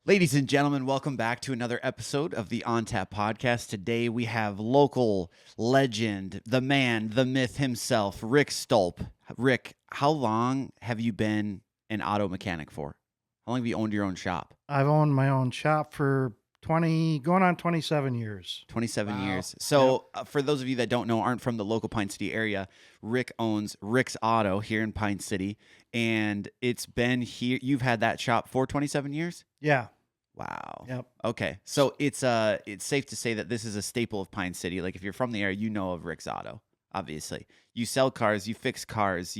Ladies and gentlemen, welcome back to another episode of the On Tap Podcast. Today we have local legend, the man, the myth himself, Rick Stolp. Rick, how long have you been an auto mechanic for? How long have you owned your own shop? I've owned my own shop for going on 27 years. 27 Wow. years. So for those of you that don't know, aren't from the local Pine City area, Rick owns Rick's Auto here in Pine City. And it's been here. You've had that shop for 27 years? Yeah. Wow. Yep. Okay. So it's safe to say that this is a staple of Pine City. Like if you're from the area, you know of Rick's Auto, obviously. You sell cars, you fix cars,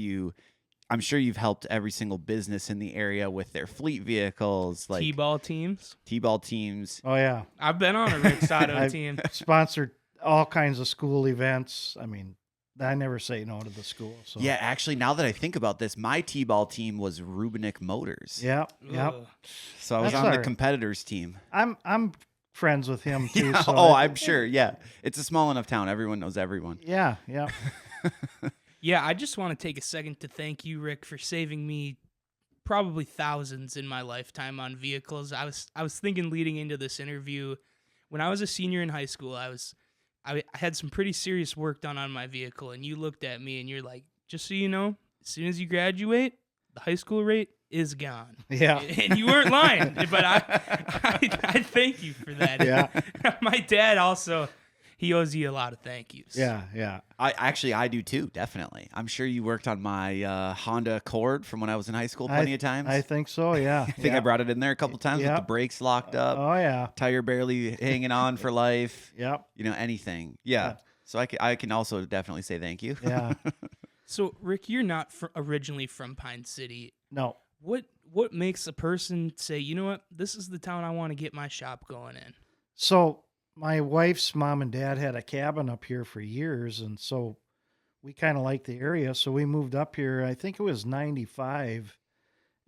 I'm sure you've helped every single business in the area with their fleet vehicles, like T-ball teams. T-ball teams. Oh, yeah. I've been on a Rick's Auto I've team. sponsored all kinds of school events. I mean, I never say no to the school. So. Yeah, actually, now that I think about this, my T-ball team was Rubinick Motors. Yep. Yep. Ugh. So I was That's on all the right. competitors team. I'm friends with him too. Yeah, So oh, I'm sure. Yeah. It's a small enough town. Everyone knows everyone. Yeah. Yeah. Yeah, I just want to take a second to thank you, Rick, for saving me probably thousands in my lifetime on vehicles. I was thinking leading into this interview, when I was a senior in high school, I had some pretty serious work done on my vehicle, and you looked at me and you're like, just so you know, as soon as you graduate, the high school rate is gone. Yeah. And you weren't lying, but I thank you for that. Yeah. My dad also, he owes you a lot of thank yous. Yeah. Yeah. I do too, definitely. I'm sure you worked on my Honda Accord from when I was in high school plenty of times. I think so. Yeah. I think I brought it in there a couple times with the Yep. brakes locked up, Oh, yeah. tire barely hanging on for life, Yep. anything. Yeah. Yeah. So I can also definitely say thank you. Yeah. So, Rick, you're not originally from Pine City. No. What makes a person say, you know what, this is the town I want to get my shop going in? So my wife's mom and dad had a cabin up here for years, and so we kind of liked the area. So we moved up here. I think it was 95,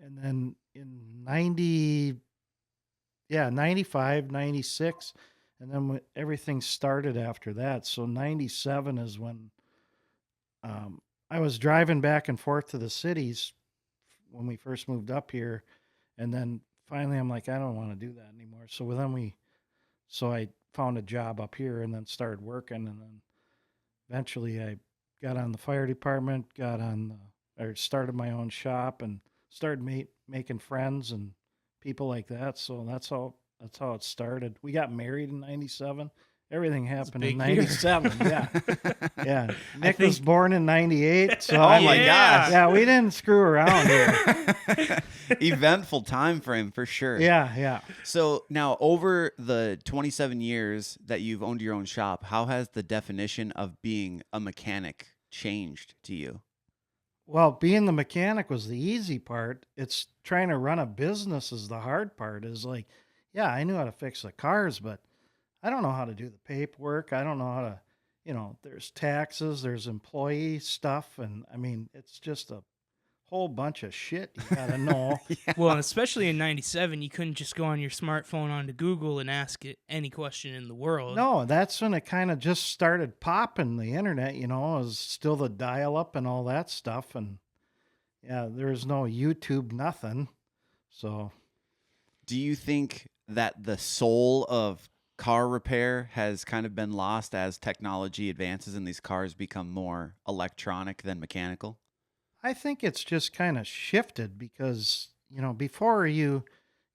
and then in 95, 96, and then everything started after that. So 97 is when I was driving back and forth to the cities when we first moved up here, and then finally I'm like, I don't want to do that anymore. So I found a job up here and then started working, and then eventually I got on the fire department, started my own shop and started making friends and people like that. So that's how it started. We got married in 97. Everything happened in big year. 97. Yeah. Yeah. Nick was born in 98. So Oh my Yeah. gosh. yeah, we didn't screw around here. Eventful time frame for sure. Yeah, yeah. So now over the 27 years that you've owned your own shop, how has the definition of being a mechanic changed to you? Well, being the mechanic was the easy part. It's trying to run a business is the hard part. Is like, yeah, I knew how to fix the cars, but I don't know how to do the paperwork. I don't know how to, there's taxes, there's employee stuff. And I mean, it's just a whole bunch of shit you got to know. Well, and especially in 97, you couldn't just go on your smartphone onto Google and ask it any question in the world. No, that's when it kind of just started popping. The internet, it was still the dial up and all that stuff. And yeah, there's no YouTube, nothing. So Do you think that the soul of car repair has kind of been lost as technology advances and these cars become more electronic than mechanical? I think it's just kind of shifted because, before your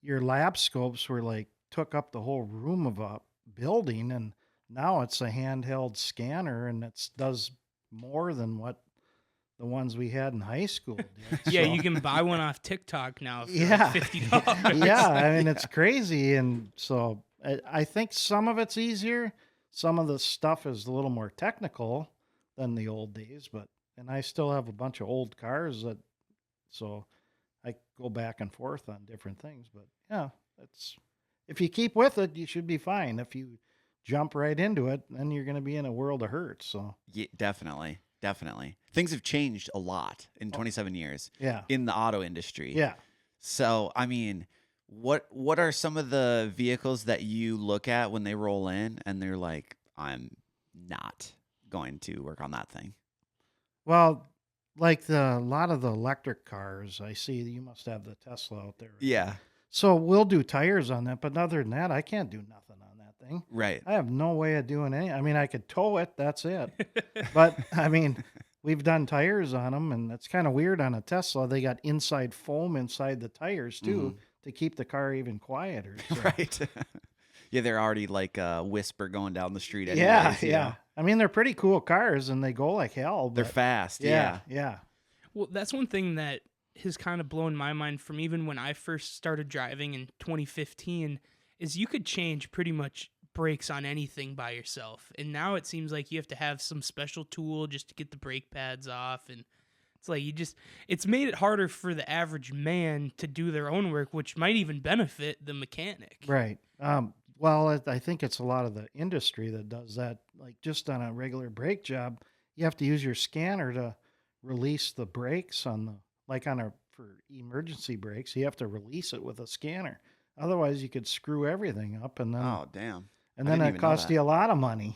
lab scopes were like took up the whole room of a building, and now it's a handheld scanner and it does more than what the ones we had in high school did. Yeah, So, you can buy one off TikTok now for Yeah. like $50. yeah, I mean, it's crazy. And so I think some of it's easier. Some of the stuff is a little more technical than the old days, and I still have a bunch of old cars so I go back and forth on different things. But yeah, if you keep with it, you should be fine. If you jump right into it, then you're going to be in a world of hurt. So Yeah, definitely. Things have changed a lot in 27 years yeah, in the auto industry. yeah. So, I mean, what are some of the vehicles that you look at when they roll in and they're like, I'm not going to work on that thing? Well, like a lot of the electric cars, I see you must have the Tesla out there. Right? Yeah. So we'll do tires on that, but other than that, I can't do nothing on that thing. Right. I have no way of doing any. I mean, I could tow it, that's it. But I mean, we've done tires on them, and it's kind of weird on a Tesla. They got inside foam inside the tires too to keep the car even quieter. So. Right. Yeah, they're already like a whisper going down the street. Anyways, Yeah, you yeah. know? I mean, they're pretty cool cars, and they go like hell. They're But fast. yeah, Yeah. yeah, Well, that's one thing that has kind of blown my mind from even when I first started driving in 2015 is you could change pretty much brakes on anything by yourself. And now it seems like you have to have some special tool just to get the brake pads off, and it's like it's made it harder for the average man to do their own work, which might even benefit the mechanic. right. Well, I think it's a lot of the industry that does that. Like just on a regular brake job, you have to use your scanner to release the brakes on the like on a for emergency brakes. You have to release it with a scanner. Otherwise, you could screw everything up, and then Oh, damn. and I then didn't it even know costs that. you a lot of money.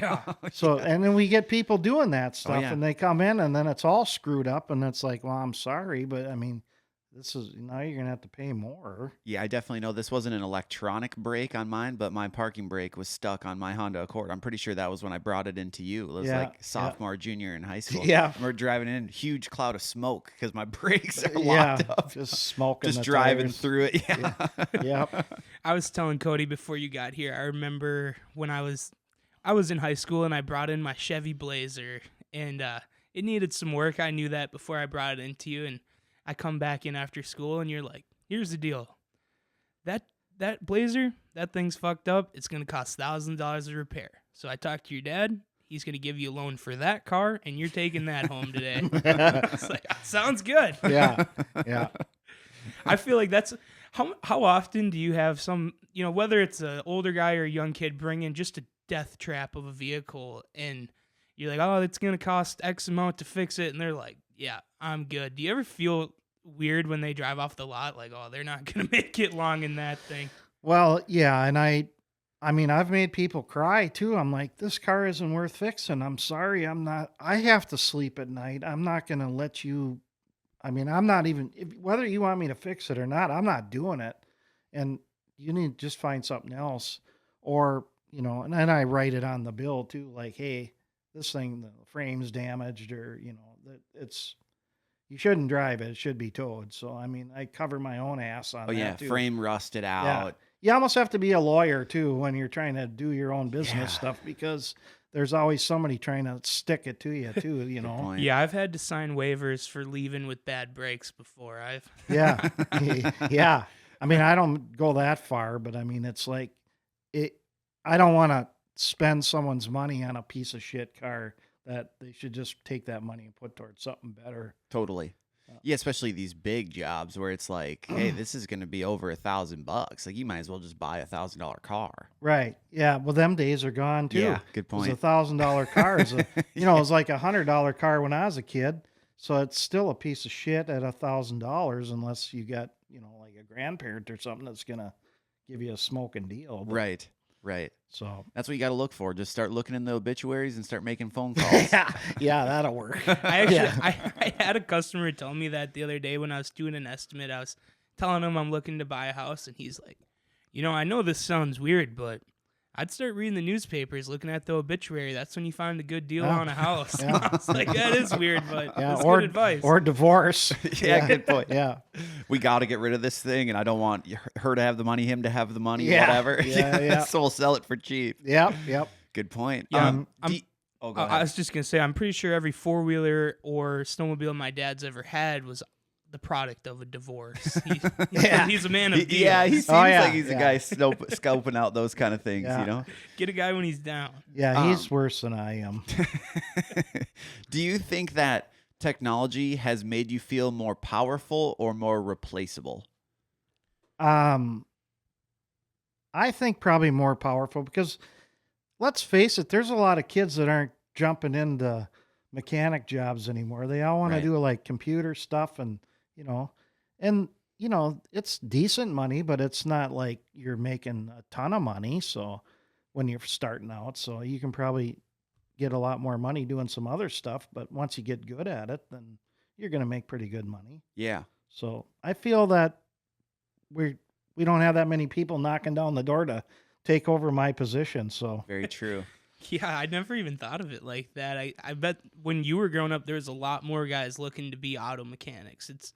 Yeah. So and then we get people doing that stuff, yeah. and they come in, and then it's all screwed up, and it's like, well, I'm sorry, but I mean, this is now you're gonna have to pay more. Yeah, I definitely know this wasn't an electronic brake on mine, but my parking brake was stuck on my Honda Accord. I'm pretty sure that was when I brought it into you. It was Yeah, like sophomore, junior in high school. Yeah. And we're driving in, huge cloud of smoke because my brakes are Yeah, locked up. just smoking, Just the driving tires. through it. Yeah. Yep. I was telling Cody before you got here, I remember when I was in high school and I brought in my Chevy Blazer, and it needed some work. I knew that before I brought it into you, and I come back in after school and you're like, here's the deal. That Blazer, that thing's fucked up. It's going to cost $1,000 to repair. So I talked to your dad. He's going to give you a loan for that car, and you're taking that home today. It's like, sounds good. Yeah. Yeah. I feel like that's how often do you have some, whether it's an older guy or a young kid, bring in just a death trap of a vehicle, and you're like, oh, it's going to cost X amount to fix it, and they're like, yeah, I'm good. Do you ever feel weird when they drive off the lot, like, oh, they're not going to make it long in that thing? Well, yeah, and I mean, I've made people cry too. I'm like, this car isn't worth fixing. I'm sorry, I have to sleep at night. I'm not going to let you. I mean, I'm not even whether you want me to fix it or not. I'm not doing it, and you need to just find something else, or and then I write it on the bill too, like, hey, this thing, the frame's damaged, or that it's. You shouldn't drive it. It should be towed. So, I mean, I cover my own ass on Oh, that, yeah. too. Frame rusted out. You almost have to be a lawyer, too, when you're trying to do your own business Yeah. stuff, because there's always somebody trying to stick it to you, too, Point. Yeah, I've had to sign waivers for leaving with bad brakes before. Yeah. Yeah. I mean, I don't go that far, but I mean, it's like, I don't want to spend someone's money on a piece of shit car. That they should just take that money and put towards something better. Totally. Yeah, especially these big jobs where it's like, hey, this is going to be over $1,000. Like, you might as well just buy $1,000 car. Right. Yeah. Well, them days are gone too. Yeah, good It was point. $1,000 car. It was like $100 car when I was a kid. So it's still a piece of shit at $1,000 unless you got, like a grandparent or something that's going to give you a smoking deal. But, Right. Right. So, That's what you got to look for. Just start looking in the obituaries and start making phone calls. yeah, that'll work. I had a customer tell me that the other day when I was doing an estimate. I was telling him I'm looking to buy a house, and he's like, I know this sounds weird, but I'd start reading the newspapers, looking at the obituary. That's when you find a good deal Yeah. on a house. Yeah. I was like, that is weird, but Yeah, that's or good advice. or divorce. Yeah, good point. Yeah. We got to get rid of this thing, and I don't want her to have the money, him to have the money, Yeah. whatever. Yeah. So we'll sell it for cheap. Yep. Yep. Good point. Yeah, Go I ahead. was just going to say, I'm pretty sure every four-wheeler or snowmobile my dad's ever had was the product of a divorce. Yeah. He's a man of deals. Yeah, he seems yeah, like he's a yeah. guy scoping out those kind of things, Yeah. Get a guy when he's down. Yeah. He's worse than I am. Do you think that technology has made you feel more powerful or more replaceable? I think probably more powerful because let's face it, there's a lot of kids that aren't jumping into mechanic jobs anymore. They all want Right. to do like computer stuff and it's decent money, but it's not like you're making a ton of money. So when you're starting out, so you can probably get a lot more money doing some other stuff. But once you get good at it, then you're going to make pretty good money. Yeah. So I feel that we're we don't have that many people knocking down the door to take over my position. So Very true. Yeah, I never even thought of it like that. I bet when you were growing up, there was a lot more guys looking to be auto mechanics. It's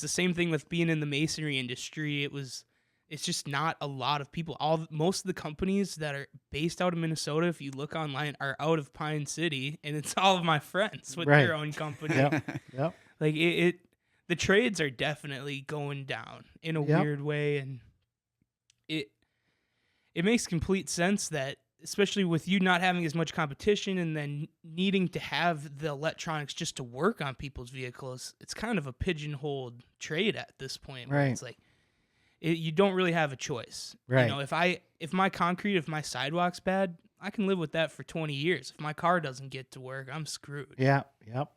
the same thing with being in the masonry industry. It's just not a lot of people. Most of the companies that are based out of Minnesota, if you look online, are out of Pine City, and it's all of my friends with Right. their own company. Yep. Like the trades are definitely going down in a Yep. weird way, and it makes complete sense that, especially with you not having as much competition and then needing to have the electronics just to work on people's vehicles, it's kind of a pigeonholed trade at this point. Where Right. It's like you don't really have a choice. Right. You know, if my sidewalk's bad, I can live with that for 20 years. If my car doesn't get to work, I'm screwed. Yeah. Yep.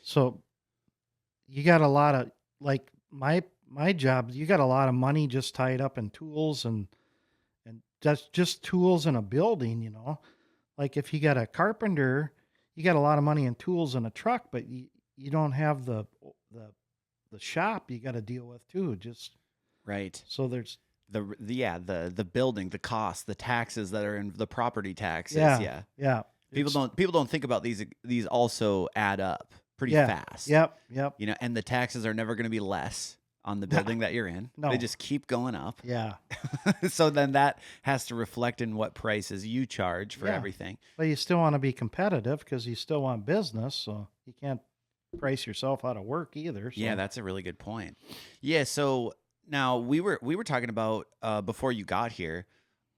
So you got a lot of, like, my job, you got a lot of money just tied up in tools and just tools in a building, you know. Like if you got a carpenter, you got a lot of money in tools in a truck, but you don't have the shop you got to deal with too. Just Right. so there's The building, the cost, the taxes that are in the property taxes. yeah. People don't think about these also add up pretty fast. Yep. You know, and the taxes are never going to be less on the building that you're in. No. They just keep going up. Yeah. So then that has to reflect in what prices you charge for Yeah. everything. But you still want to be competitive because you still want business, so you can't price yourself out of work either. So. Yeah, that's a really good point. Yeah, so now we were talking about before you got here,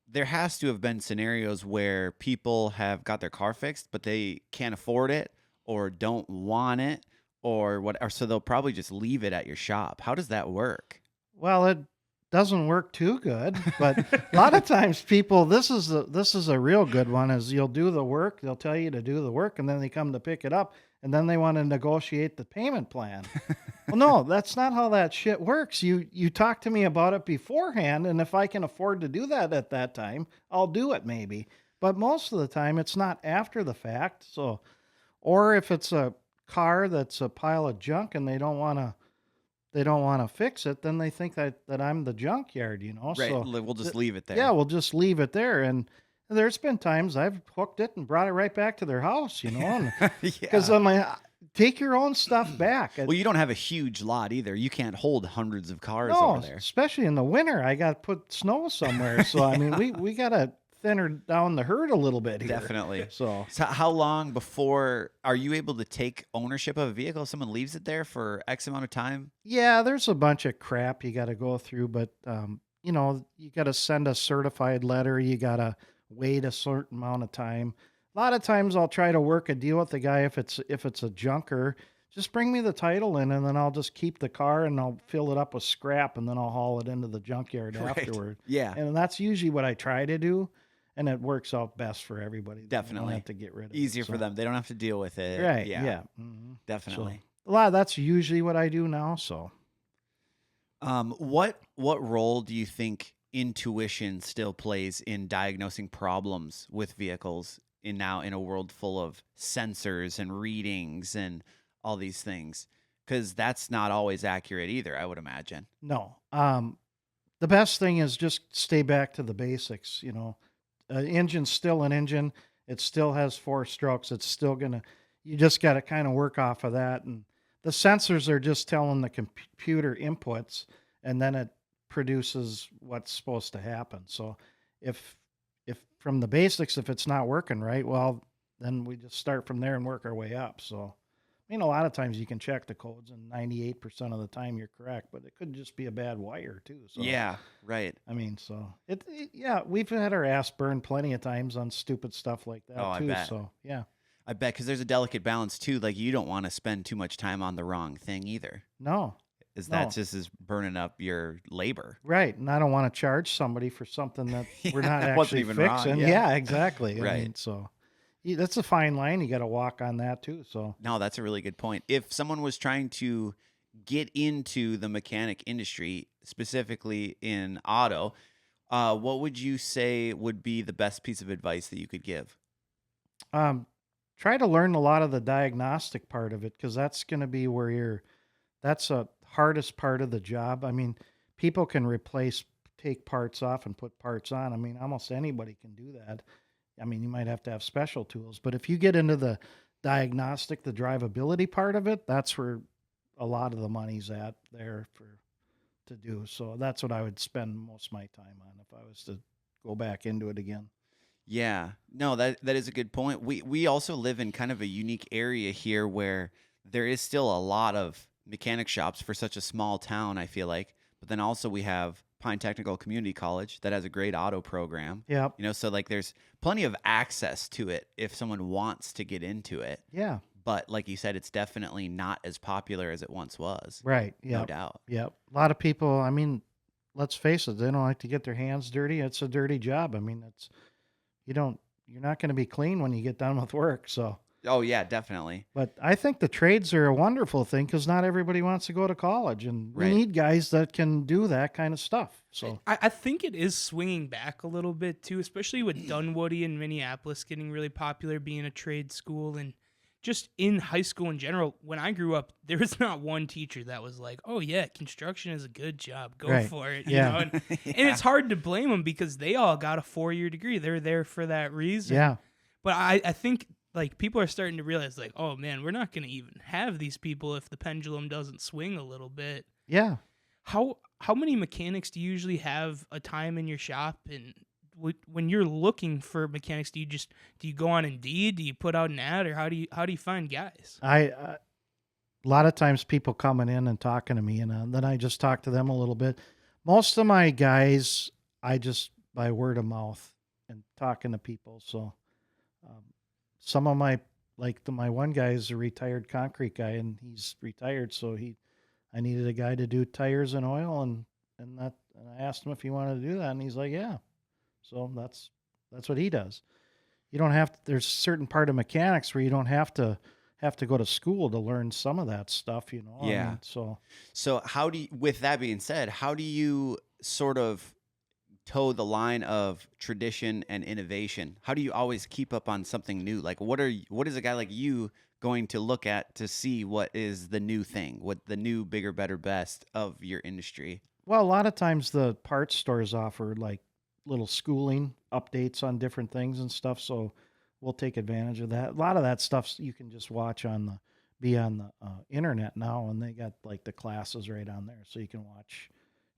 there has to have been scenarios where people have got their car fixed, but they can't afford it or don't want it or whatever, so they'll probably just leave it at your shop. How does that work? Well, it doesn't work too good, but a lot of times people, this is a real good one, is you'll do the work, they'll tell you to do the work, and then they come to pick it up, and then they want to negotiate the payment plan. Well, no, that's not how that shit works. You talk to me about it beforehand, and if I can afford to do that at that time, I'll do it maybe. But most of the time, it's not after the fact. So, or if it's a car that's a pile of junk and they don't want to fix it, then they think that I'm the junkyard, you know. Right, So we'll just leave it there. yeah, we'll just leave it there. And there's been times I've hooked it and brought it right back to their house, you know, because Yeah. I'm like, take your own stuff back. Well, you don't have a huge lot either. You can't hold hundreds of cars No, over there. especially in the winter, I got to put snow somewhere. So I mean, we got to thinner down the herd a little bit here. Definitely. So So how long before are you able to take ownership of a vehicle if someone leaves it there for X amount of time? yeah, there's a bunch of crap you got to go through, but you know, you got to send a certified letter. You got to wait a certain amount of time. A lot of times, I'll try to work a deal with the guy if it's a junker. Just bring me the title in, and then I'll just keep the car and I'll fill it up with scrap, and then I'll haul it into the junkyard Right. afterward. Yeah. And that's usually what I try to do, and it works out best for everybody. You Definitely. don't have to get rid of Easier it. for So- them. They don't have to deal with it. Right. Yeah. Yeah. Mhm. Definitely. So, a lot of that's usually what I do now. So What role do you think intuition still plays in diagnosing problems with vehicles in a world full of sensors and readings and all these things? Because that's not always accurate either, I would imagine. no. The best thing is just stay back to the basics. You know, engine's still an engine. It still has 4 strokes. It's still gonna. You just got to kind of work off of that, and the sensors are just telling the computer inputs, and then it produces what's supposed to happen. So, if from the basics, if it's not working right, well, then we just start from there and work our way up. So, I mean, a lot of times you can check the codes, and 98% of the time you're correct, but it could just be a bad wire too. So, Yeah, right. I mean, so yeah, we've had our ass burned plenty of times on stupid stuff like that Oh, I too. bet. So, yeah, I bet because there's a delicate balance too. Like you don't want to spend too much time on the wrong thing either. no, That No. just is burning up your labor. right. And I don't want to charge somebody for something that we're not that wasn't actually even wrong, fixing. yeah. Yeah, exactly. I Right. mean, so that's a fine line. You got to walk on that too. So, No, that's a really good point. If someone was trying to get into the mechanic industry, specifically in auto, what would you say would be the best piece of advice that you could give? try to learn a lot of the diagnostic part of it, because that's going to be where that's a hardest part of the job. I mean, people can take parts off and put parts on. I mean, almost anybody can do that. I mean, you might have to have special tools, but if you get into the diagnostic, the drivability part of it, that's where a lot of the money's at there to do. So that's what I would spend most of my time on if I was to go back into it again. Yeah. No, that is a good point. We also live in kind of a unique area here where there is still a lot of mechanic shops for such a small town, I feel like. But then also we have Pine Technical Community College that has a great auto program. Yep. So like there's plenty of access to it if someone wants to get into it. Yeah. But like you said, it's definitely not as popular as it once was. Right. No Yep. doubt. Yep. A lot of people, I mean, let's face it, they don't like to get their hands dirty. It's a dirty job. I mean, you're not going to be clean when you get done with work. So, Oh yeah, definitely. but I think the trades are a wonderful thing because not everybody wants to go to college, and we Right. need guys that can do that kind of stuff. So, I think it is swinging back a little bit too, especially with Dunwoody and Minneapolis getting really popular, being a trade school, and just in high school in general. When I grew up, there was not one teacher that was like, "Oh yeah, construction is a good job, go Right. for it." Yeah. And it's hard to blame them because they all got a 4-year degree. They're there for that reason. yeah. But I think like people are starting to realize like, oh man, we're not going to even have these people if the pendulum doesn't swing a little bit. Yeah. How many mechanics do you usually have a time in your shop? And when you're looking for mechanics, do you go on Indeed? Do you put out an ad, or how do you find guys? A lot of times people coming in and talking to me, and then I just talk to them a little bit. Most of my guys, I just by word of mouth and talking to people. So some of my my one guy is a retired concrete guy, and he's retired, so I needed a guy to do tires and oil, and I asked him if he wanted to do that, and he's like, yeah. So that's what he does. You don't have to, there's a certain part of mechanics where you don't have to go to school to learn some of that stuff, you know. Yeah. So with that being said, how do you sort of toe the line of tradition and innovation? How do you always keep up on something new? Like what is a guy like you going to look at to see what is the new thing, what the new bigger, better, best of your industry? Well, a lot of times the parts stores offer like little schooling updates on different things and stuff, so we'll take advantage of that. A lot of that stuff you can just watch on the internet now, and they got like the classes right on there, so you can watch,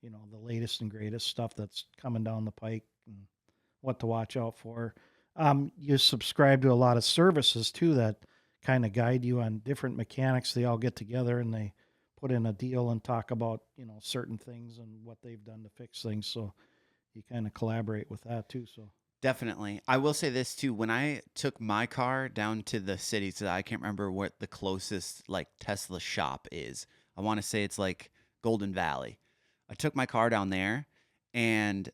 the latest and greatest stuff that's coming down the pike and what to watch out for. You subscribe to a lot of services too that kind of guide you on different mechanics. They all get together and they put in a deal and talk about, certain things and what they've done to fix things. So you kind of collaborate with that too. So Definitely. I will say this too. When I took my car down to the city, so I can't remember what the closest like Tesla shop is. I want to say it's like Golden Valley. I took my car down there, and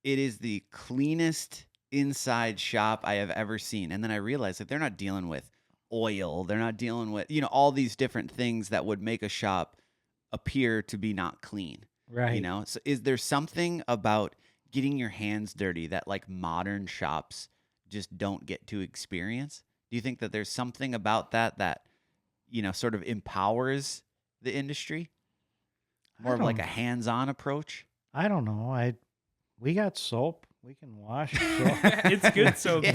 it is the cleanest inside shop I have ever seen. And then I realized that they're not dealing with oil. They're not dealing with, all these different things that would make a shop appear to be not clean. right. So is there something about getting your hands dirty that like modern shops just don't get to experience? Do you think that there's something about that sort of empowers the industry? More of like a hands-on approach? I don't know. We got soap. We can wash. So It's good soap.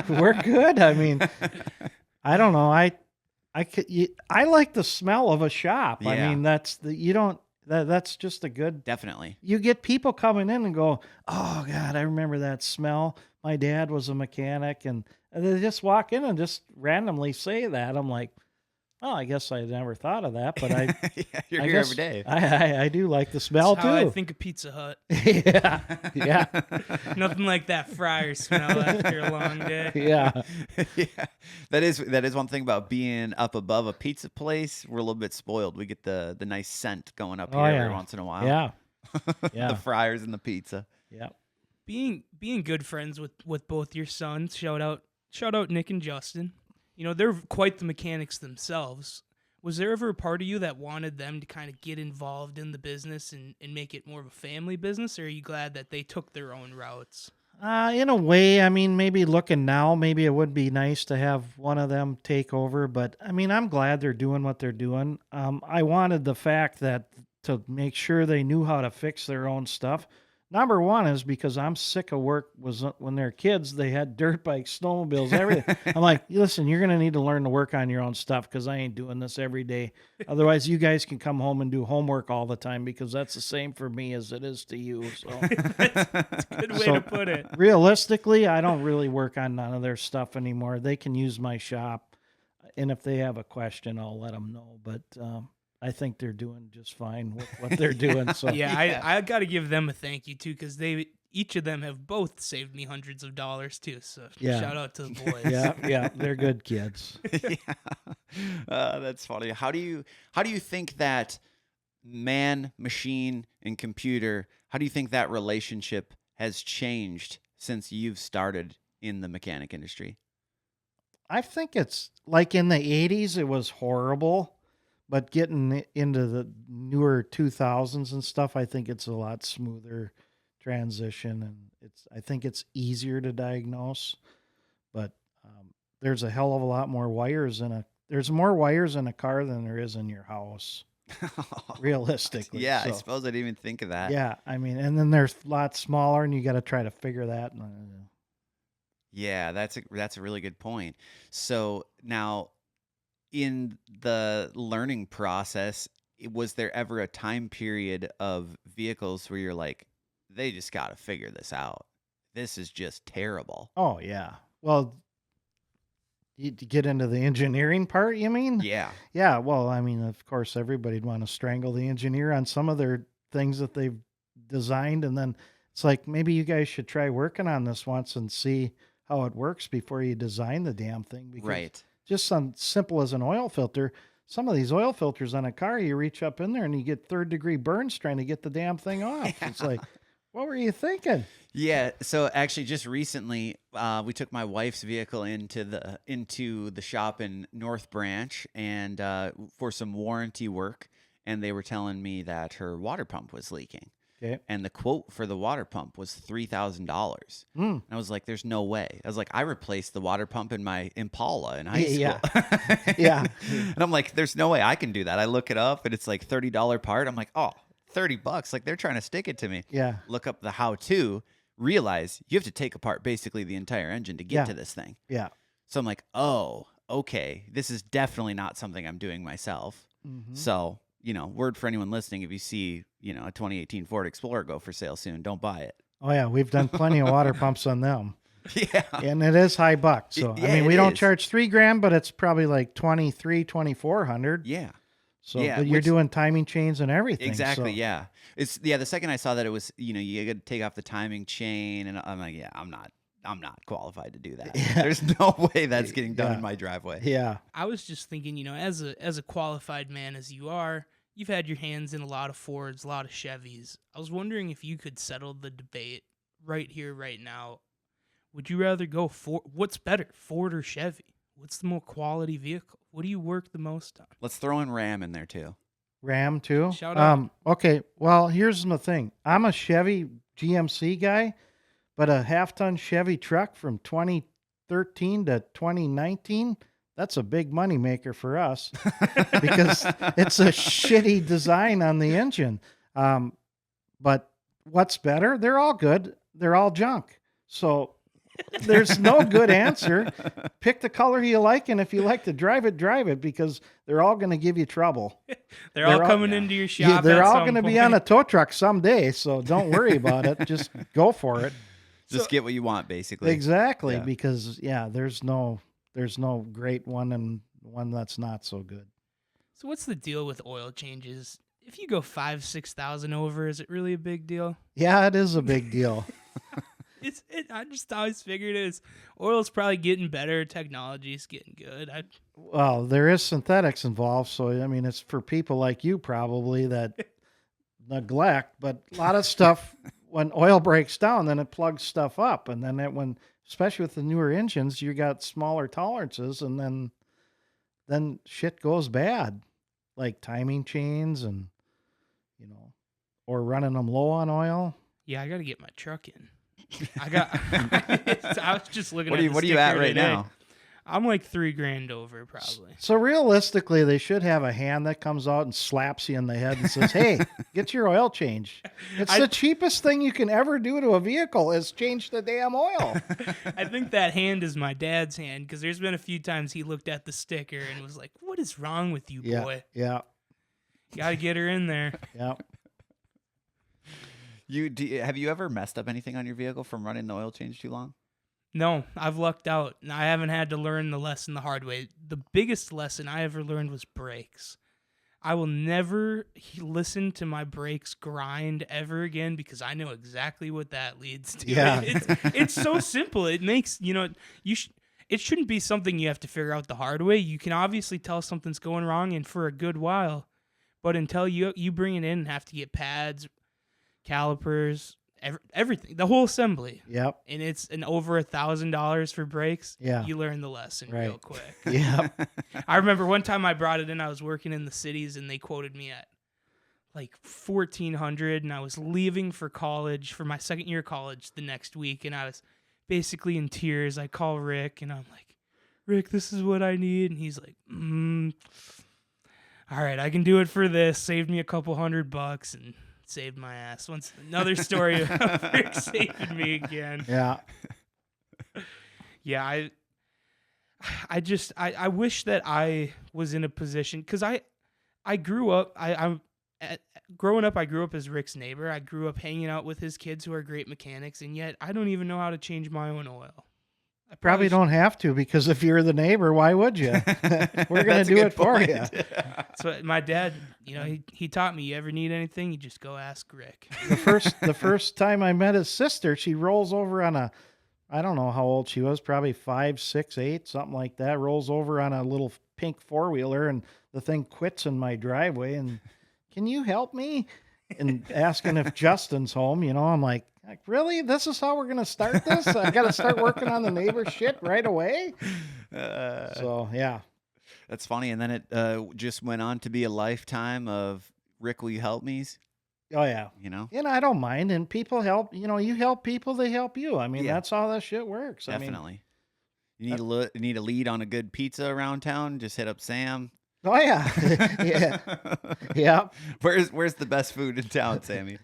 we're good. I mean, I don't know. I like the smell of a shop. I Yeah. mean, that's just a good. Definitely. You get people coming in and go, "Oh God, I remember that smell. My dad was a mechanic," and they just walk in and just randomly say that. I'm like, "Oh, I guess I never thought of that," but Yeah, you're I here guess every day. I do like the smell That's how I too. think of Pizza Hut. Yeah, yeah, Nothing like that fryer smell after a long day. yeah. Yeah, that is one thing about being up above a pizza place. We're a little bit spoiled. We get the nice scent going up Oh, here yeah. every once in a while. Yeah, yeah. The fryers and the pizza. yeah. Being good friends with both your sons. Shout out Nick and Justin. They're quite the mechanics themselves. Was there ever a part of you that wanted them to kind of get involved in the business and make it more of a family business, or are you glad that they took their own routes? In a way, I mean, maybe looking now, maybe it would be nice to have one of them take over. But I mean, I'm glad they're doing what they're doing. I wanted the fact that to make sure they knew how to fix their own stuff. Number one is because I'm sick of work. Was when they're kids, they had dirt bikes, snowmobiles, everything. I'm like, listen, you're going to need to learn to work on your own stuff because I ain't doing this every day. Otherwise, you guys can come home and do homework all the time because that's the same for me as it is to you. So That's a good way to put it. realistically, I don't really work on none of their stuff anymore. They can use my shop, and if they have a question, I'll let them know. But I think they're doing just fine with what they're doing. So Yeah, I got to give them a thank you too, because each of them have both saved me hundreds of dollars too. So Yeah. shout out to the boys. yeah, they're good kids. Yeah. That's funny. How do you think that man, machine, and computer, how do you think that relationship has changed since you've started in the mechanic industry? I think it's like in the 80s, it was horrible. But getting into the newer 2000s and stuff, I think it's a lot smoother transition, and I think it's easier to diagnose. But there's a hell of a lot more wires there's more wires in a car than there is in your house, realistically. Yeah, I So, suppose I didn't even think of that. yeah, I mean, and then there's a lot smaller, and you got to try to figure that. Yeah, that's a really good point. So now, in the learning process, was there ever a time period of vehicles where you're like, they just got to figure this out? This is just terrible. Oh yeah. Well, you get into the engineering part, you mean? Yeah. Yeah, well, I mean, of course, everybody'd want to strangle the engineer on some of their things that they've designed, and then it's like, maybe you guys should try working on this once and see how it works before you design the damn thing. Because Right. just something simple as an oil filter, some of these oil filters on a car, you reach up in there and you get third-degree burns trying to get the damn thing off. It's like, what were you thinking? Yeah. So actually, just recently, we took my wife's vehicle into the shop in North Branch and for some warranty work, and they were telling me that her water pump was leaking. Okay. And the quote for the water pump was $3,000. And I was like, there's no way. I was like, I replaced the water pump in my Impala in high school. Yeah. Yeah. And I'm like, there's no way I can do that. I look it up and it's like $30 part. I'm like, oh, $30. Like they're trying to stick it to me. Yeah. Look up the how-to, realize you have to take apart basically the entire engine to get Yeah. to this thing. Yeah. So I'm like, oh, okay. This is definitely not something I'm doing myself. So, word for anyone listening, if you see, a 2018 Ford Explorer go for sale soon, don't buy it. Oh yeah, we've done plenty of water pumps on them. Yeah. And it is high bucks. So Yeah, I mean, it we don't is. charge $3,000, but it's probably like 2400. Yeah. So Yeah, but you're which- doing timing chains and everything. Exactly. So, Yeah. The second I saw that it was, you got to take off the timing chain, and I'm like, yeah, I'm not qualified to do that. Yeah. There's no way that's getting done Yeah. in my driveway. Yeah. I was just thinking, as a qualified man as you are, you've had your hands in a lot of Fords, a lot of Chevys. I was wondering if you could settle the debate right here, right now. Would you rather go what's better, Ford or Chevy? What's the more quality vehicle? What do you work the most on? Let's throw in Ram in there too. Ram too. Shout out. Okay. Well, here's the thing. I'm a Chevy GMC guy, but a half-ton Chevy truck from 2013 to 2019, that's a big money maker for us because it's a shitty design on the engine. But what's better? They're all good. They're all junk. So there's no good answer. Pick the color you like, and if you like to drive it because they're all going to give you trouble. They're all coming yeah. into your Yeah, shop. they're at all some going to be point. on a tow truck someday, so don't worry about it. Just go for it. Just get what you want, basically. Exactly, Yeah. because there's no great one and one that's not so good. So what's the deal with oil changes? If you go 5,000-6,000 over, is it really a big deal? Yeah, it is a big deal. I just always figured oil's probably getting better, technology's getting good. Well, there is synthetics involved, so I mean, it's for people like you probably that neglect. But a lot of stuff, when oil breaks down, then it plugs stuff up, and then especially with the newer engines, you got smaller tolerances, and then shit goes bad, like timing chains and or running them low on oil. Yeah, I got to get my truck in. I was just looking What at are you at right now? I'm like $3,000 over probably. So realistically, they should have a hand that comes out and slaps you in the head and says, "Hey, get your oil changed." It's the cheapest thing you can ever do to a vehicle is change the damn oil. I think that hand is my dad's hand because there's been a few times he looked at the sticker and was like, "What is wrong with you, boy? Yeah. Got to get her in there." Yeah. Have you ever messed up anything on your vehicle from running the oil change too long? No, I've lucked out. I haven't had to learn the lesson the hard way. The biggest lesson I ever learned was brakes. I will never listen to my brakes grind ever again because I know exactly what that leads to. Yeah. It's so simple. It makes, it shouldn't be something you have to figure out the hard way. You can obviously tell something's going wrong and for a good while, but until you bring it in and have to get pads, calipers, everything, the whole assembly. Yep. And it's over $1,000 for brakes. Yeah. You learn the lesson Right. real quick. Yep. I remember one time I brought it in, I was working in the cities and they quoted me at like $1,400 and I was leaving for college for my second year of college the next week and I was basically in tears. I call Rick and I'm like, "Rick, this is what I need." And he's like, "All right, I can do it for this." Saved me a couple $100 and saved my ass. Once another story of Rick saving me again. Yeah. Yeah, I wish that I was in a position because I grew up growing up I grew up as Rick's neighbor. I grew up hanging out with his kids who are great mechanics, and yet I don't even know how to change my own oil. I Probably don't have to because if you're the neighbor, why would you? We're going to do it for you. So my dad, he taught me, you ever need anything, you just go ask Rick. The first time I met his sister, she rolls over on I don't know how old she was, probably 5, 6, 8, something like that, rolls over on a little pink 4-wheeler and the thing quits in my driveway and, "Can you help me?" And asking if Justin's home, I'm like, "Really? This is how we're going to start this? I got to start working on the neighbor shit right away?" So, yeah. That's funny. And then it just went on to be a lifetime of "Rick, will you help me's?" Oh, yeah. And I don't mind. And people help. You help people, they help you. I mean, that's how that shit works. Definitely. You need a lead on a good pizza around town? Just hit up Sam. Oh, yeah. Yeah. Yeah. Where's the best food in town, Sammy?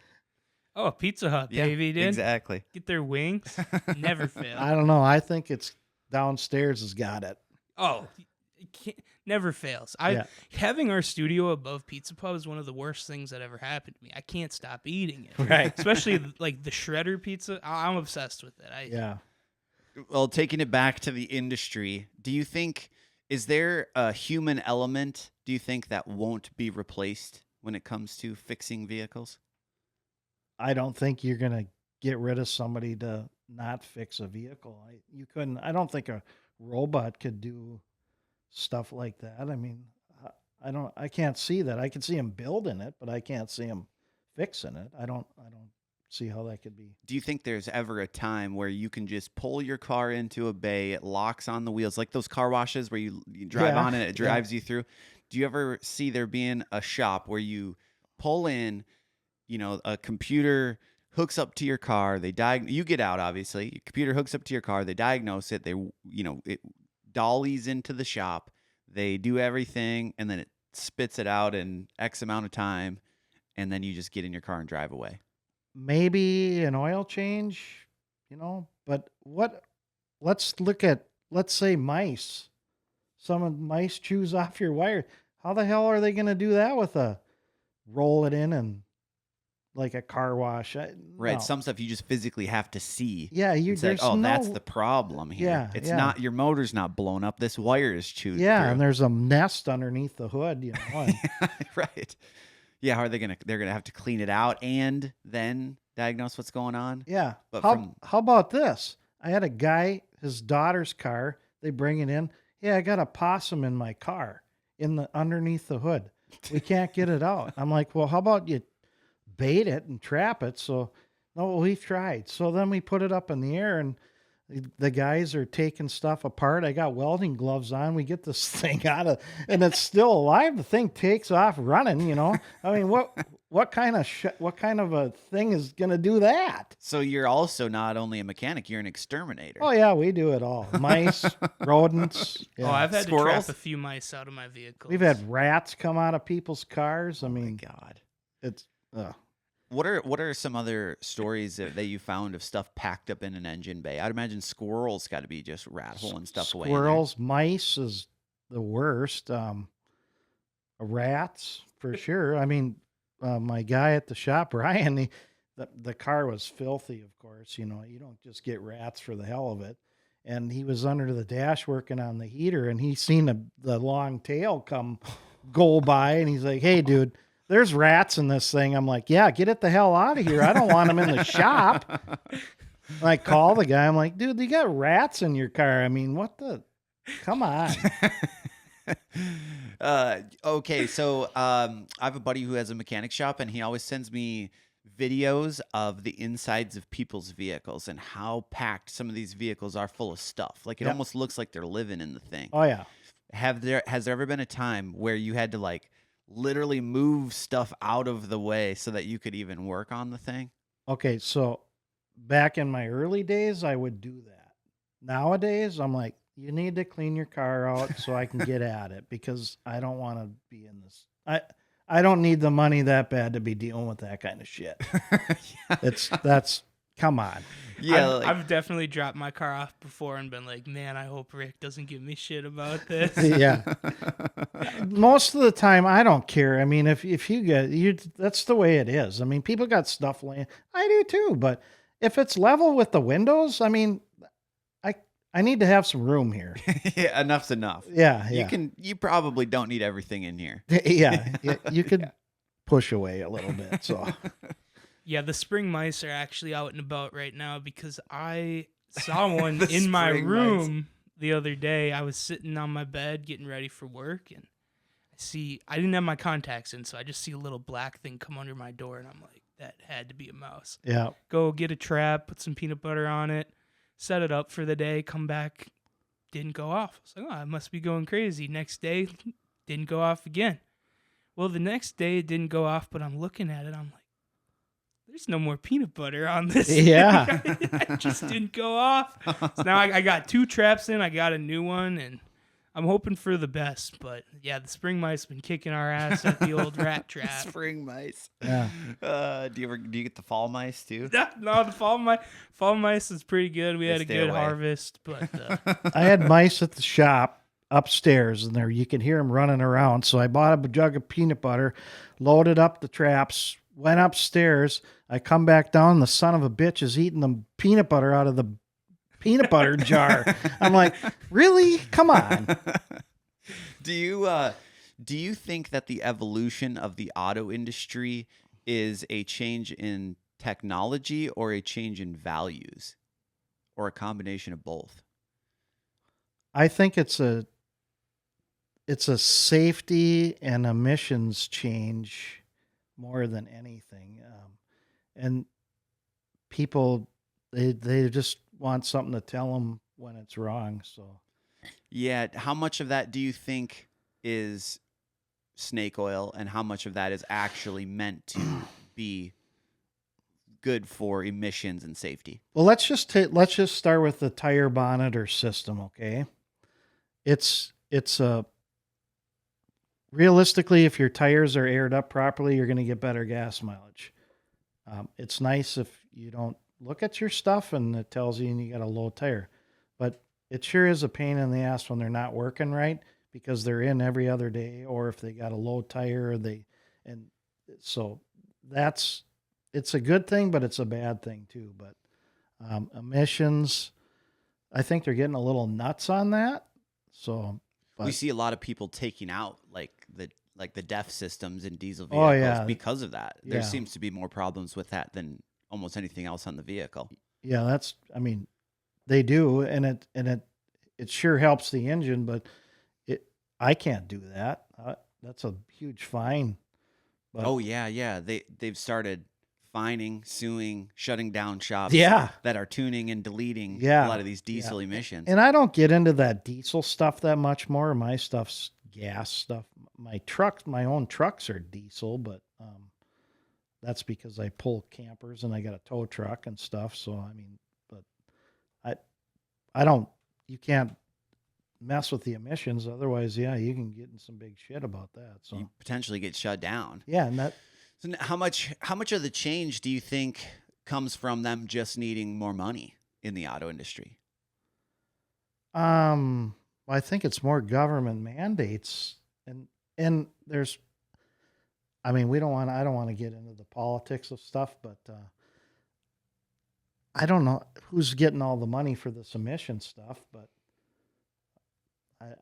Oh, Pizza Hut, baby, dude. Exactly. Get their wings. Never fail. I don't know. I think it's downstairs has got it. Oh, it never fails. Having our studio above Pizza Pub is one of the worst things that ever happened to me. I can't stop eating it. Right. Especially like the shredder pizza. I'm obsessed with it. Yeah. Well, taking it back to the industry, do you think, is there a human element, do you think, that won't be replaced when it comes to fixing vehicles? I don't think you're going to get rid of somebody to not fix a vehicle. I don't think a robot could do stuff like that. I mean, I can't see that. I can see him building it, but I can't see him fixing it. I don't see how that could be. Do you think there's ever a time where you can just pull your car into a bay, it locks on the wheels, like those car washes where you drive on and it drives you through? Do you ever see there being a shop where you pull in, a computer hooks up to your car, you get out, obviously, your computer hooks up to your car, they diagnose it, it dollies into the shop, they do everything, and then it spits it out in X amount of time, and then you just get in your car and drive away? Maybe an oil change, but let's say mice. Some mice chews off your wire. How the hell are they going to do that roll it in and like a car wash? Right. No. Some stuff you just physically have to see. Yeah. That's the problem here. Yeah. It's not, your motor's not blown up. This wire is chewed through. And there's a nest underneath the hood, Right. Yeah, they're gonna have to clean it out and then diagnose what's going on. Yeah. But how about this? I had a guy, his daughter's car. They bring it in. Yeah, I got a possum in my car underneath the hood. We can't get it out. I'm like, well, how about you bait it and trap it? So, no, we've tried. So then we put it up in the air and the guys are taking stuff apart. I got welding gloves on. We get this thing out and it's still alive. The thing takes off running, I mean, what what kind of a thing is going to do that? So you're also not only a mechanic, you're an exterminator. Oh yeah, we do it all. Mice, rodents. Oh, Yeah. I've had to Squirrels? trap a few mice out of my vehicles. We've had rats come out of people's cars. I Oh my mean, God. it's What are some other stories that you found of stuff packed up in an engine bay? I'd imagine squirrels got to be just rat holing stuff away. squirrels, mice is the worst. Rats for sure. I mean, my guy at the shop, Ryan, the car was filthy. Of course, you don't just get rats for the hell of it. And he was under the dash working on the heater, and he seen the long tail go by, and he's like, "Hey, dude, there's rats in this thing." I'm like, "Yeah, get it the hell out of here. I don't want them in the shop." And I call the guy. I'm like, "Dude, you got rats in your car. I mean, what the? Come on." Okay, so I have a buddy who has a mechanic shop, and he always sends me videos of the insides of people's vehicles and how packed some of these vehicles are full of stuff. Like it Yep. almost looks like they're living in the thing. Oh yeah. Has there ever been a time where you had to like literally move stuff out of the way so that you could even work on the thing? Okay, so back in my early days, I would do that. Nowadays, I'm like, you need to clean your car out so I can get at it because I don't want to be in this. I don't need the money that bad to be dealing with that kind of shit. That's come on. Yeah, I've definitely dropped my car off before and been like, man, I hope Rick doesn't give me shit about this. Yeah. Most of the time, I don't care. I mean, if that's the way it is. I mean, people got stuff laying. I do too, but if it's level with the windows, I mean, I need to have some room here. yeah, enough's enough. Yeah. You probably don't need everything in here. Yeah, you could push away a little bit. So Yeah, the spring mice are actually out and about right now because I saw one The in my spring room the other day. I was sitting on my bed getting ready for work, and I didn't have my contacts in, so I just see a little black thing come under my door, and I'm like, that had to be a mouse. yeah, Go get a trap, put some peanut butter on it, set it up for the day, come back, didn't go off. I was like, oh, I must be going crazy. Next day, didn't go off again. Well, the next day it didn't go off, but I'm looking at it, I'm like, there's no more peanut butter on this. Yeah. It just didn't go off. So now I got 2 traps in, I got a new one, and I'm hoping for the best. But yeah, the spring mice been kicking our ass at the old rat trap. Spring mice. yeah. Do you get the fall mice too? No, the fall mice is pretty good. We They had a stay good away. harvest, but I had mice at the shop upstairs, and there you could hear them running around. So I bought a jug of peanut butter, loaded up the traps, went upstairs. I come back down. The son of a bitch is eating the peanut butter out of the peanut butter jar. I'm like, really? Come on. Do you think that the evolution of the auto industry is a change in technology or a change in values or a combination of both? I think it's a safety and emissions change more than anything. And people, they just want something to tell them when it's wrong. So Yeah, how much of that do you think is snake oil and how much of that is actually meant to be good for emissions and safety? well, let's just start with the tire bonnet or system. Okay, it's realistically, if your tires are aired up properly, you're going to get better gas mileage. It's nice if you don't look at your stuff and it tells you you got a low tire, but it sure is a pain in the ass when they're not working right because they're in every other day, or if they got a low tire, and so it's a good thing, but it's a bad thing too. But emissions, I think they're getting a little nuts on that. So We but- see a lot of people taking out like the DEF systems in diesel Oh, vehicles yeah. because of that. There Yeah. seems to be more problems with that than almost anything else on the vehicle. Yeah, I mean, they do, and it sure helps the engine, but I can't do that. That's a huge fine. But Oh yeah. They've started fining, suing, shutting down shops yeah, that are tuning and deleting Yeah, a lot of these diesel emissions. and I don't get into that diesel stuff that much more. My stuff's gas stuff. My own trucks are diesel, but that's because I pull campers and I got a tow truck and stuff. So I mean, but I don't. You can't mess with the emissions. Otherwise, yeah, you can get in some big shit about that. So You potentially get shut down. yeah, and that So how much of the change do you think comes from them just needing more money in the auto industry? I think it's more government mandates and there's I mean, I don't want to get into the politics of stuff, but I don't know who's getting all the money for this emission stuff, but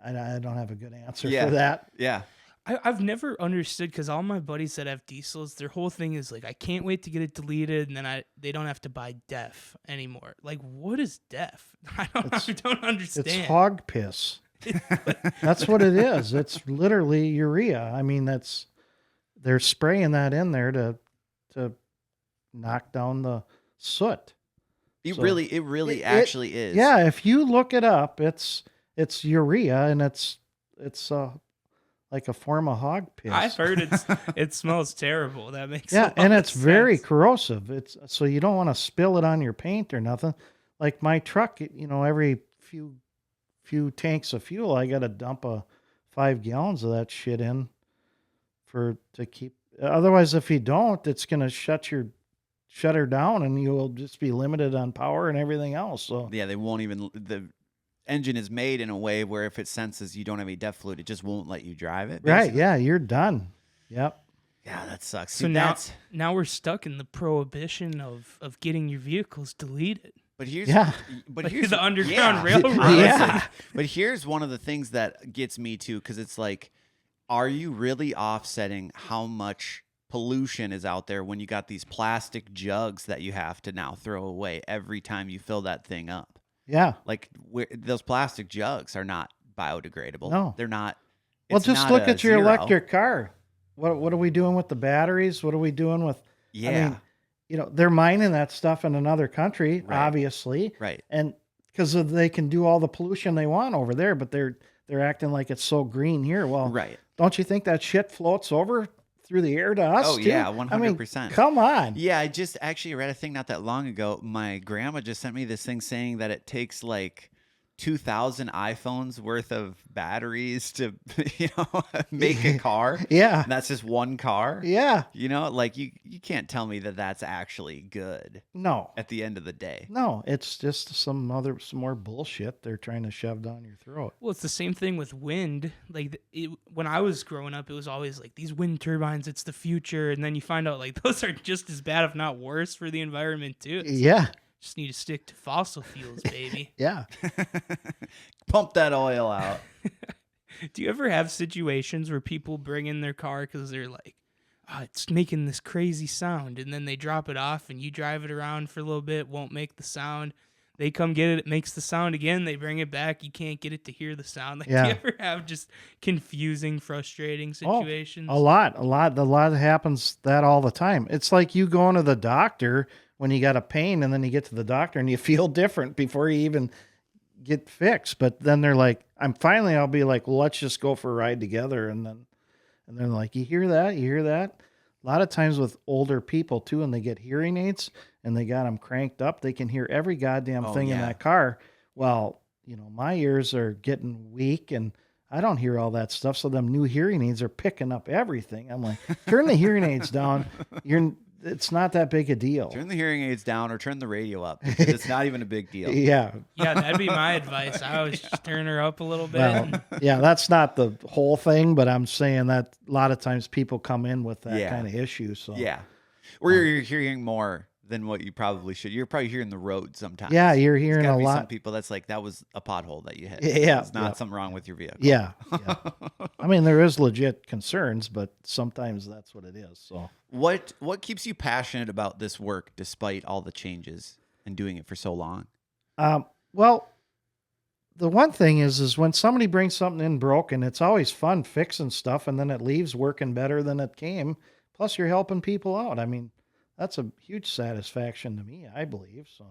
I don't have a good answer Yeah. for that. Yeah. I've never understood, because all my buddies that have diesels, their whole thing is like, I can't wait to get it deleted, and then they don't have to buy DEF anymore. Like, what is DEF? I don't understand. It's hog piss. That's what it is. It's literally urea. I mean, they're spraying that in there to knock down the soot. It So really it actually is. Yeah, if you look it up, it's urea, and it's like a form of hog piss. I've heard it smells terrible. That makes a Yeah, lot and of it's very sense. corrosive. It's so you don't want to spill it on your paint or nothing. Like my truck, every few tanks of fuel, I got to dump 5 gallons of that shit in to keep. Otherwise, if you don't, it's gonna shut her down, and you will just be limited on power and everything else. So Yeah, they won't even. The engine is made in a way where if it senses you don't have any DEF fluid, it just won't let you drive it. right, basically. yeah, you're done. Yep. Yeah, that sucks. So See, now we're stuck in the prohibition of getting your vehicles deleted. but here's Yeah. but Like here's the Underground yeah, Railroad. honestly. Yeah. But here's one of the things that gets me too, because it's like, are you really offsetting how much pollution is out there when you got these plastic jugs that you have to now throw away every time you fill that thing up? Yeah. Like those plastic jugs are not biodegradable. No. They're not. Well, It's just not look a at your zero. electric car. What are we doing with the batteries? What are we doing with? Yeah. I mean, they're mining that stuff in another country, Right. obviously, Right. and because they can do all the pollution they want over there, but they're acting like it's so green here. Well, Right. don't you think that shit floats over through the air to us? Oh, too? yeah, I mean, 100%. come on. Yeah, I just actually read a thing not that long ago. My grandma just sent me this thing saying that it takes like 2,000 iPhones worth of batteries to, make a car. Yeah. And that's just one car. Yeah. Like you can't tell me that that's actually good No. at the end of the day. No, it's just some more bullshit they're trying to shove down your throat. Well, it's the same thing with wind. Like when I was growing up, it was always like these wind turbines, it's the future, and then you find out like those are just as bad, if not worse, for the environment too. It's Yeah. just need to stick to fossil fuels, baby. Yeah. Pump that oil out. Do you ever have situations where people bring in their car because they're like, it's making this crazy sound, and then they drop it off and you drive it around for a little bit, won't make the sound. They come get it, it makes the sound again, they bring it back, you can't get it to hear the sound. Like, Yeah. do you ever have just confusing, frustrating situations? A lot happens that all the time. It's like you going to the doctor when you got a pain, and then you get to the doctor and you feel different before you even get fixed. But then they're like, I'll be like, well, let's just go for a ride together. And they're like, you hear that? You hear that? A lot of times with older people too, and they get hearing aids and they got them cranked up, they can hear every goddamn Oh, thing in yeah. that car. Well, my ears are getting weak and I don't hear all that stuff. So them new hearing aids are picking up everything. I'm like, turn the hearing aids down. It's not that big a deal. Turn the hearing aids down or turn the radio up, because it's not even a big deal. Yeah. Yeah, that'd be my advice. I always just turn her up a little bit. Well, yeah, that's not the whole thing, but I'm saying that a lot of times people come in with that Yeah. kind of issue. So Yeah. Or you're hearing more than what you probably should. You're probably hearing the road sometimes. yeah, you're There's hearing gotta a be some lot. people that's like, that was a pothole that you hit. Yeah, It's not yeah. something wrong with your vehicle. Yeah, yeah. I mean, there is legit concerns, but sometimes that's what it is. So What keeps you about this work despite all the changes and doing it for so long? well, the one thing is when somebody brings something in broken, it's always fun fixing stuff, and then it leaves working better than it came. Plus, you're helping people out. I mean, that's a huge satisfaction to me, I believe. So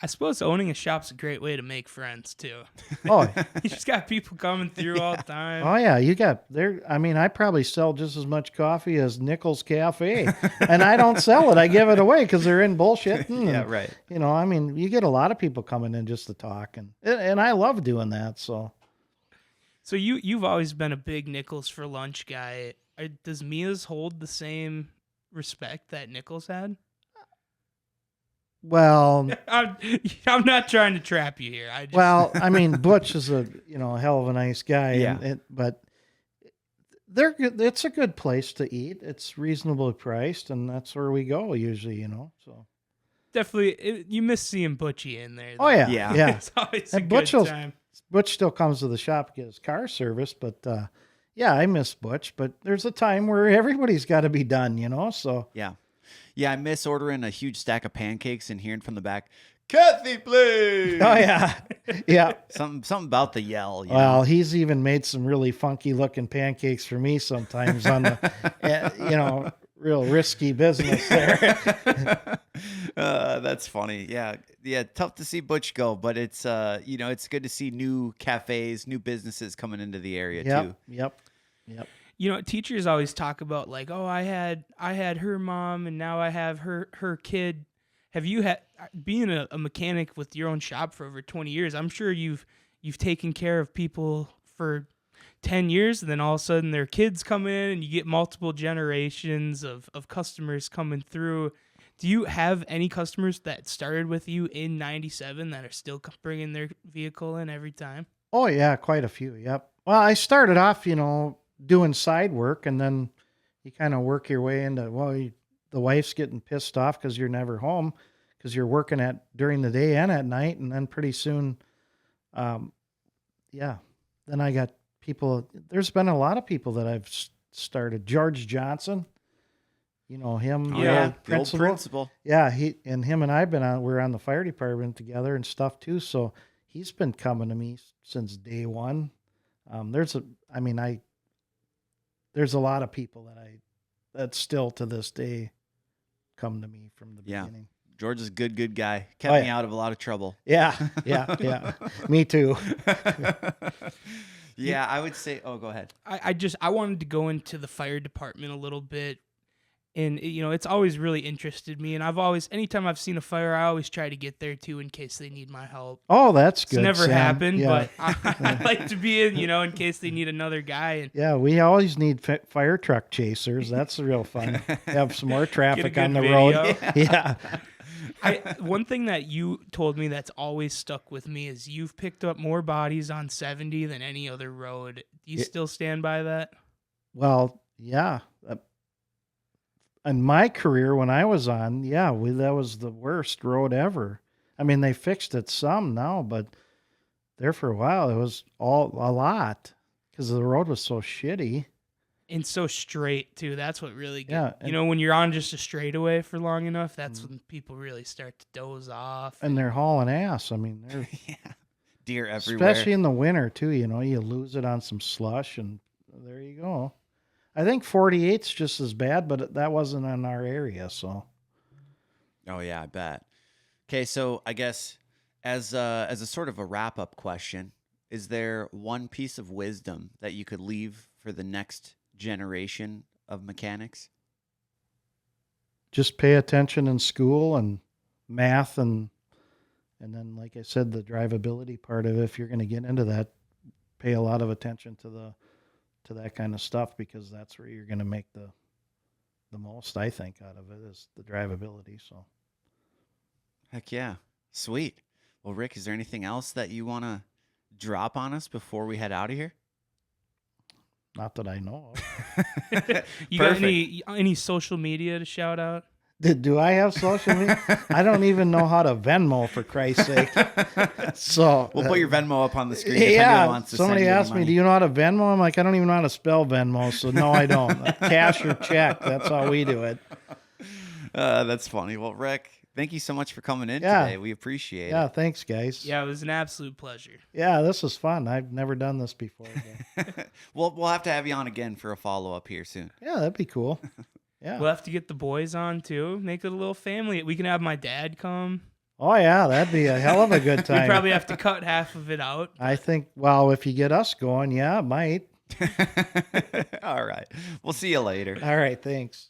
I suppose owning a shop's a great way to make friends too. Oh, You just got people coming through all the time. oh yeah, you got there. I mean, I probably sell just as much coffee as Nichols Cafe, and I don't sell it. I give it away because they're in bullshitting. Yeah, and, right. You know, I mean, you get a lot of people coming in just to talk, and I love doing that. So So you've always been a big Nichols for lunch guy. Does Mia's hold the same respect that Nichols had? well, I'm not trying to trap you here. I mean, Butch is a hell of a nice guy, Yeah. but they're good. It's a good place to eat. It's reasonably priced, and that's where we go usually. So definitely you miss seeing Butchie in there. oh yeah, Yeah. yeah. It's always And a Butch good time. Butch still comes to the shop to get his car serviced, but yeah, I miss Butch. But there's a time where everybody's got to be done, So Yeah. Yeah, I miss ordering a huge stack of pancakes and hearing from the back, Kathy, please. oh yeah, yeah. Something about the yell. Well, he's even made some really funky looking pancakes for me sometimes on the, real risky business there. That's funny. Yeah. Yeah. Tough to see Butch go, but it's, it's good to see new cafes, new businesses coming into the area too. Yep. Teachers always talk about like, oh, I had her mom and now I have her kid. Have you had being a mechanic with your own shop for over 20 years? I'm sure you've taken care of people for 10 years, and then all of a sudden their kids come in and you get multiple generations of customers coming through. Do you have any customers that started with you in 97 that are still bringing their vehicle in every time? Oh yeah, quite a few. Yep. Well, I started off, doing side work, and then you kind of work your way into, the wife's getting pissed off because you're never home because you're working during the day and at night. And then pretty soon, then I got people, there's been a lot of people that I've started. George Johnson, him, Yeah. The old principal. Yeah. Him and I've we're on the fire department together and stuff too. So he's been coming to me since day one. There's a lot of people that still to this day come to me from the beginning. George is a good guy. Kept me out of a lot of trouble. Yeah. Me too. Yeah, I would say. Oh, go ahead. I wanted to go into the fire department a little bit, and it's always really interested me. And anytime I've seen a fire, I always try to get there too in case they need my help. Oh, that's good. It's never Sam. happened, Yeah. but I like to be in, in case they need another guy. And Yeah, we always need fire truck chasers. That's real fun. Have some more traffic on the good road. video. Yeah. One thing that you told me that's always stuck with me is you've picked up more bodies on 70 than any other road. Do you still stand by that? Well, yeah. In my career, when I was on, that was the worst road ever. I mean, they fixed it some now, but there for a while, it was a lot because the road was so shitty. And so straight, too. That's what really Yeah, when you're on just a straightaway for long enough, that's when people really start to doze off. And they're hauling ass. I mean, they're Deer everywhere. especially in the winter, too. You lose it on some slush, and there you go. I think 48's just as bad, but that wasn't in our area, so. Oh yeah, I bet. Okay, so I guess as a sort of a wrap up question, is there one piece of wisdom that you could leave for the next generation of mechanics? Just pay attention in school and math, and then, like I said, the drivability part of it. If you're going to get into that, pay a lot of attention to that kind of stuff, because that's where you're going to make the most, I think, out of it is the drivability. So, Heck yeah. Sweet. Well, Rick, is there anything else that you want to drop on us before we head out of here? not that I know of. You got any social media to shout out? Do I have social media? I don't even know how to Venmo, for Christ's sake. So We'll put your Venmo up on the screen. If anyone yeah, wants to somebody send you any asked me, money. "Do you know how to Venmo?" I'm like, I don't even know how to spell Venmo, so no, I don't. Cash or check. That's how we do it. That's funny. Well, Rick, thank you so much for coming in Yeah. today. We appreciate Yeah, it. thanks, guys. Yeah, it was an absolute pleasure. Yeah, this was fun. I've never done this before. But We'll have to have you on again for a follow up here soon. yeah, that'd be cool. Yeah. We'll have to get the boys on too. Make it a little family. We can have my dad come. Oh yeah, that'd be a hell of a good We time. probably have to cut half of it out. I think. Well, if you get us going, yeah, it might. All right. We'll see you later. All right, thanks.